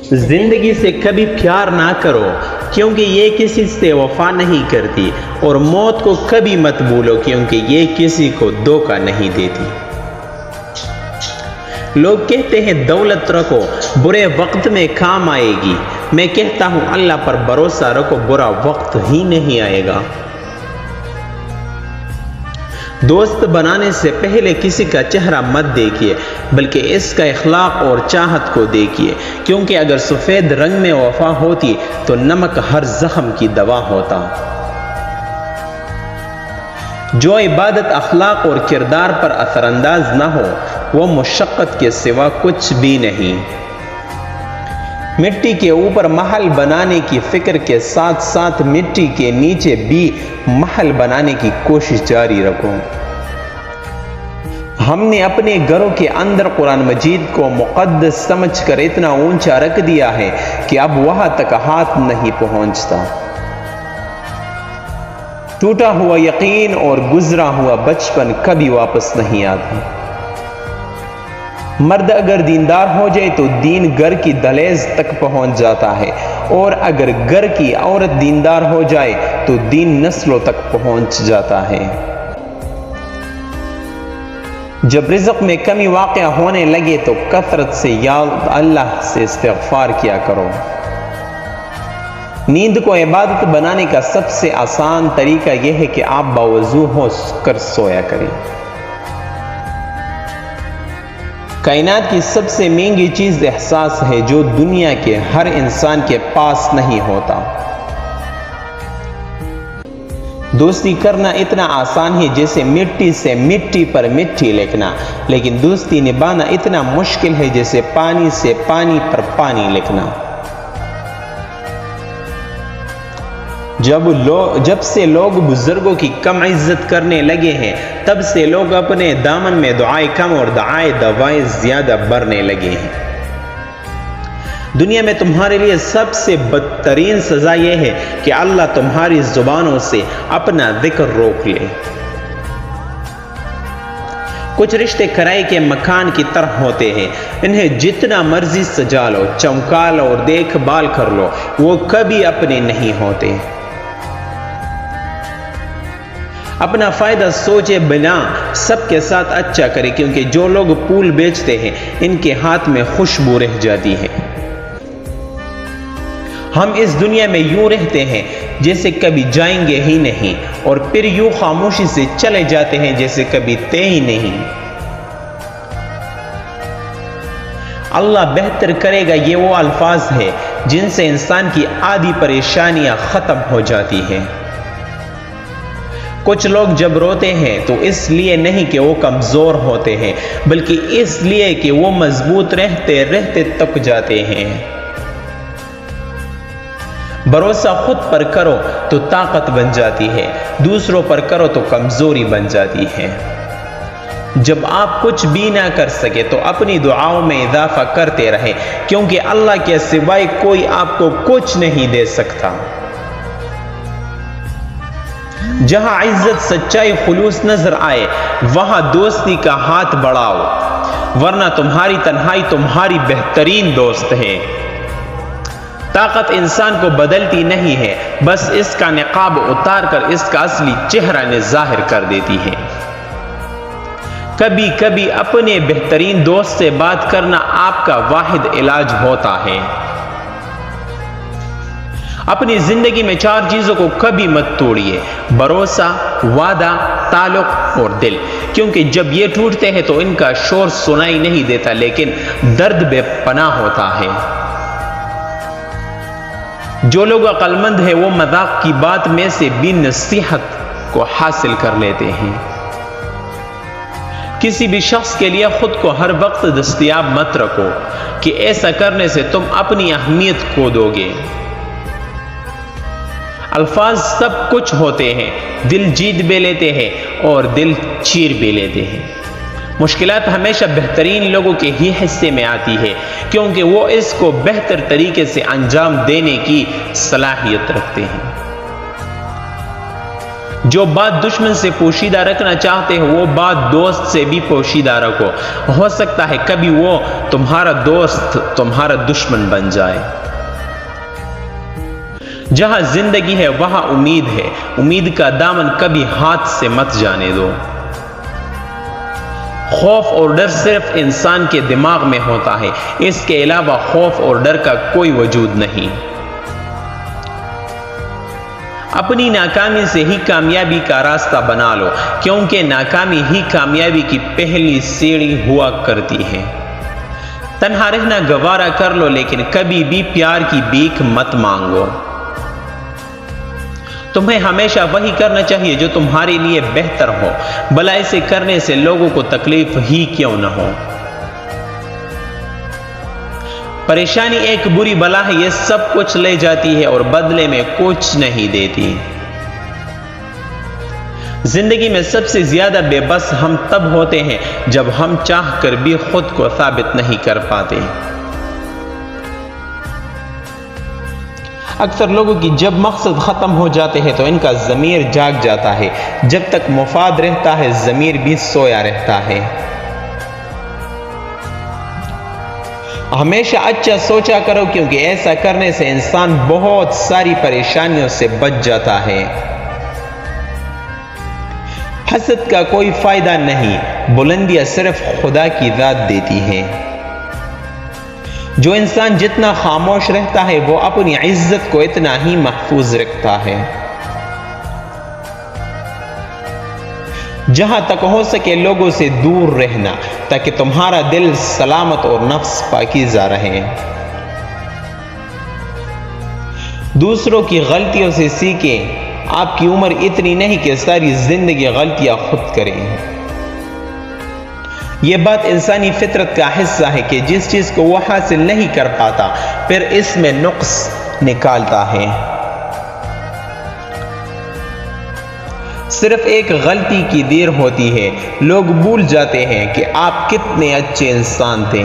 زندگی سے کبھی پیار نہ کرو کیونکہ یہ کسی سے وفا نہیں کرتی، اور موت کو کبھی مت بھولو کیونکہ یہ کسی کو دھوکہ نہیں دیتی۔ لوگ کہتے ہیں دولت رکھو برے وقت میں کام آئے گی، میں کہتا ہوں اللہ پر بھروسہ رکھو برا وقت ہی نہیں آئے گا۔ دوست بنانے سے پہلے کسی کا چہرہ مت دیکھیے بلکہ اس کا اخلاق اور چاہت کو دیکھیے، کیونکہ اگر سفید رنگ میں وفا ہوتی تو نمک ہر زخم کی دوا ہوتا۔ جو عبادت اخلاق اور کردار پر اثر انداز نہ ہو وہ مشقت کے سوا کچھ بھی نہیں۔ مٹی کے اوپر محل بنانے کی فکر کے ساتھ ساتھ مٹی کے نیچے بھی محل بنانے کی کوشش جاری رکھو۔ ہم نے اپنے گھروں کے اندر قرآن مجید کو مقدس سمجھ کر اتنا اونچا رکھ دیا ہے کہ اب وہاں تک ہاتھ نہیں پہنچتا۔ ٹوٹا ہوا یقین اور گزرا ہوا بچپن کبھی واپس نہیں آتا۔ مرد اگر دیندار ہو جائے تو دین گھر کی دہلیز تک پہنچ جاتا ہے، اور اگر گھر کی عورت دیندار ہو جائے تو دین نسلوں تک پہنچ جاتا ہے۔ جب رزق میں کمی واقع ہونے لگے تو کثرت سے یا اللہ سے استغفار کیا کرو۔ نیند کو عبادت بنانے کا سب سے آسان طریقہ یہ ہے کہ آپ باوضو ہو کر سویا کریں۔ کائنات کی سب سے مہنگی چیز احساس ہے جو دنیا کے ہر انسان کے پاس نہیں ہوتا۔ دوستی کرنا اتنا آسان ہے جیسے مٹی سے مٹی پر مٹی لکھنا، لیکن دوستی نبھانا اتنا مشکل ہے جیسے پانی سے پانی پر پانی لکھنا۔ جب سے لوگ بزرگوں کی کم عزت کرنے لگے ہیں تب سے لوگ اپنے دامن میں دعائیں کم اور دوائیں زیادہ بھرنے لگے ہیں۔ دنیا میں تمہارے لیے سب سے بدترین سزا یہ ہے کہ اللہ تمہاری زبانوں سے اپنا ذکر روک لے۔ کچھ رشتے کرائے کے مکان کی طرح ہوتے ہیں، انہیں جتنا مرضی سجا لو، چمکا لو اور دیکھ بھال کر لو، وہ کبھی اپنے نہیں ہوتے۔ اپنا فائدہ سوچے بنا سب کے ساتھ اچھا کرے، کیونکہ جو لوگ پھول بیچتے ہیں ان کے ہاتھ میں خوشبو رہ جاتی ہے۔ ہم اس دنیا میں یوں رہتے ہیں جیسے کبھی جائیں گے ہی نہیں، اور پھر یوں خاموشی سے چلے جاتے ہیں جیسے کبھی تھے ہی نہیں۔ اللہ بہتر کرے گا یہ وہ الفاظ ہیں جن سے انسان کی آدھی پریشانیاں ختم ہو جاتی ہیں۔ کچھ لوگ جب روتے ہیں تو اس لیے نہیں کہ وہ کمزور ہوتے ہیں بلکہ اس لیے کہ وہ مضبوط رہتے رہتے تک جاتے ہیں۔ بھروسہ خود پر کرو تو طاقت بن جاتی ہے، دوسروں پر کرو تو کمزوری بن جاتی ہے۔ جب آپ کچھ بھی نہ کر سکے تو اپنی دعاؤں میں اضافہ کرتے رہیں، کیونکہ اللہ کے سوائے کوئی آپ کو کچھ نہیں دے سکتا۔ جہاں عزت سچائی خلوص نظر آئے وہاں دوستی کا ہاتھ بڑھاؤ، ورنہ تمہاری تنہائی تمہاری بہترین دوست ہے۔ طاقت انسان کو بدلتی نہیں ہے، بس اس کا نقاب اتار کر اس کا اصلی چہرہ ظاہر کر دیتی ہے۔ کبھی کبھی اپنے بہترین دوست سے بات کرنا آپ کا واحد علاج ہوتا ہے۔ اپنی زندگی میں 4 چیزوں کو کبھی مت توڑیے: بھروسہ، وعدہ، تعلق اور دل، کیونکہ جب یہ ٹوٹتے ہیں تو ان کا شور سنائی نہیں دیتا لیکن درد بے پناہ ہوتا ہے۔ جو لوگ عقل مند ہیں وہ مذاق کی بات میں سے بھی نصیحت کو حاصل کر لیتے ہیں۔ کسی بھی شخص کے لیے خود کو ہر وقت دستیاب مت رکھو کہ ایسا کرنے سے تم اپنی اہمیت کھو دو گے۔ الفاظ سب کچھ ہوتے ہیں، دل جیت بھی لیتے ہیں اور دل چیر بھی لیتے ہیں۔ مشکلات ہمیشہ بہترین لوگوں کے ہی حصے میں آتی ہے، کیونکہ وہ اس کو بہتر طریقے سے انجام دینے کی صلاحیت رکھتے ہیں۔ جو بات دشمن سے پوشیدہ رکھنا چاہتے ہو وہ بات دوست سے بھی پوشیدہ رکھو، ہو سکتا ہے کبھی وہ تمہارا دوست تمہارا دشمن بن جائے۔ جہاں زندگی ہے وہاں امید ہے، امید کا دامن کبھی ہاتھ سے مت جانے دو۔ خوف اور ڈر صرف انسان کے دماغ میں ہوتا ہے، اس کے علاوہ خوف اور ڈر کا کوئی وجود نہیں۔ اپنی ناکامی سے ہی کامیابی کا راستہ بنا لو، کیونکہ ناکامی ہی کامیابی کی پہلی سیڑھی ہوا کرتی ہے۔ تنہا رہنا گوارا کر لو، لیکن کبھی بھی پیار کی بھیک مت مانگو۔ تمہیں ہمیشہ وہی کرنا چاہیے جو تمہارے لیے بہتر ہو، بھلا اسے کرنے سے لوگوں کو تکلیف ہی کیوں نہ ہو۔ پریشانی ایک بری بلا ہے، یہ سب کچھ لے جاتی ہے اور بدلے میں کچھ نہیں دیتی۔ زندگی میں سب سے زیادہ بے بس ہم تب ہوتے ہیں جب ہم چاہ کر بھی خود کو ثابت نہیں کر پاتے۔ اکثر لوگوں کی جب مقصد ختم ہو جاتے ہیں تو ان کا ضمیر جاگ جاتا ہے، جب تک مفاد رہتا ہے ضمیر بھی سویا رہتا ہے۔ ہمیشہ اچھا سوچا کرو، کیونکہ ایسا کرنے سے انسان بہت ساری پریشانیوں سے بچ جاتا ہے۔ حسد کا کوئی فائدہ نہیں، بلندیاں صرف خدا کی ذات دیتی ہے۔ جو انسان جتنا خاموش رہتا ہے وہ اپنی عزت کو اتنا ہی محفوظ رکھتا ہے۔ جہاں تک ہو سکے لوگوں سے دور رہنا، تاکہ تمہارا دل سلامت اور نفس پاکیزہ رہے۔ دوسروں کی غلطیوں سے سیکھیں، آپ کی عمر اتنی نہیں کہ ساری زندگی غلطیاں خود کریں۔ یہ بات انسانی فطرت کا حصہ ہے کہ جس چیز کو وہ حاصل نہیں کر پاتا پھر اس میں نقص نکالتا ہے۔ صرف ایک غلطی کی دیر ہوتی ہے، لوگ بھول جاتے ہیں کہ آپ کتنے اچھے انسان تھے۔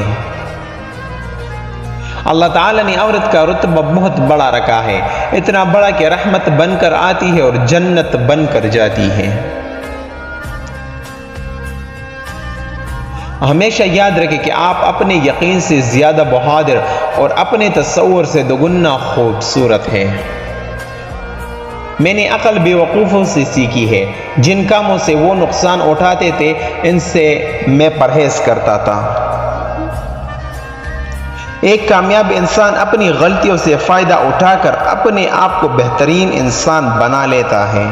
اللہ تعالیٰ نے عورت کا رتبہ بہت بڑا رکھا ہے، اتنا بڑا کہ رحمت بن کر آتی ہے اور جنت بن کر جاتی ہے۔ ہمیشہ یاد رکھیں کہ آپ اپنے یقین سے زیادہ بہادر اور اپنے تصور سے دوگنا خوبصورت ہیں۔ میں نے عقل بے وقوفوں سے سیکھی ہے، جن کاموں سے وہ نقصان اٹھاتے تھے ان سے میں پرہیز کرتا تھا۔ ایک کامیاب انسان اپنی غلطیوں سے فائدہ اٹھا کر اپنے آپ کو بہترین انسان بنا لیتا ہے۔